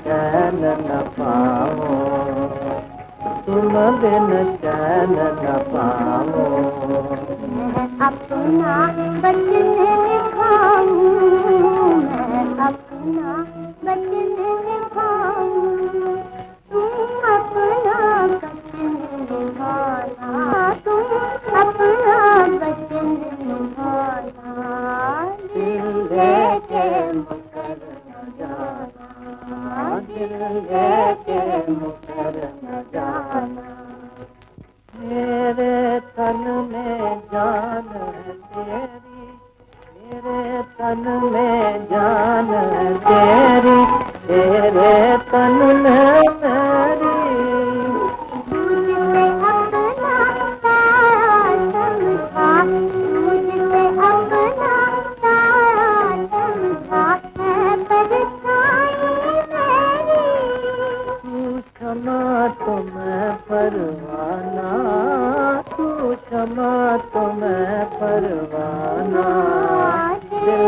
चैन न पाओ, तुम बिन चैन न पाओ। मैं अपना वचन निभाऊं, मैं अपना वचन निभाऊं, तुम अपना वचन निभाना, तुम अपना वचन निभाना। दिल लेके मुकर न जाना, दिल लेके मुकर न जाना। मेरे तन में जान तेरी, मेरे तन में जान तेरी, तेरे तन में मेरी। तुझसे अपना सारा समझा, तुझसे अपना सारा समझा, है परछाई मेरी। तू क्षमा तो मैं परवाना, तू क्षमा तो मैं परवाना। दिल